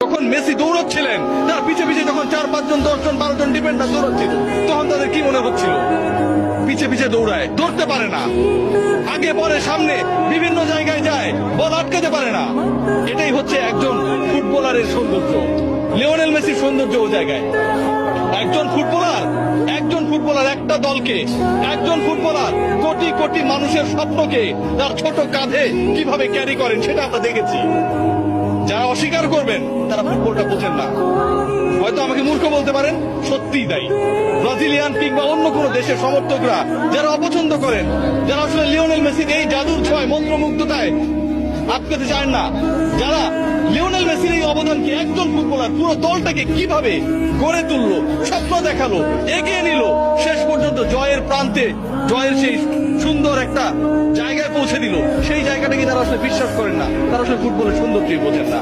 যখন মেসি দৌড়চ্ছিলেন, তার পিছে পিছে যখন 4-5 জন 10 জন 12 জন ডিফেন্ডার দৌড়চ্ছিল, তখন তাদের কি মনে হচ্ছিল? পিছে পিছে দৌড়ায়, ধরতে পারে না, আগে পরে সামনে বিভিন্ন জায়গায় যায়, বল আটকাতে পারে না। এটাই হচ্ছে একজন ফুটবলারের সৌন্দর্য। লিওনেল মেসির সৌন্দর্য ও জায়গায়। একজন ফুটবলার একটা দলকে, একজন ফুটবলার কোটি কোটি মানুষের স্বপ্নকে তার ছোট কাঁধে কিভাবে ক্যারি করেন সেটা আমরা দেখেছি। যারা অস্বীকার করবেন তারা ফুটবলটা বোঝেন না। হয়তো আমাকে মূর্খ বলতে পারেন, সত্যিই তাই। ব্রাজিলিয়ান কিংবা অন্য কোনো দেশের সমর্থকরা যারা অপছন্দ করেন, যারা আসলে লিওনেল মেসির এই জাদুর ছোঁয়ায় মন্ত্রমুগ্ধতায় আটকাতে চান না, যারা লিওনেল মেসির এই অবদানকে, একজন ফুটবলার পুরো দলটাকে কিভাবে গড়ে তুললো, স্বপ্ন দেখালো, এগিয়ে নিল, শেষ পর্যন্ত জয়ের প্রান্তে, জয়ের সেই সুন্দর একটা জায়গায় পৌঁছে দিল, সেই জায়গাটাকে তারা আসলে বিশ্বাস করেন না। তারা আসলে ফুটবলের সৌন্দর্যই বোঝেন না।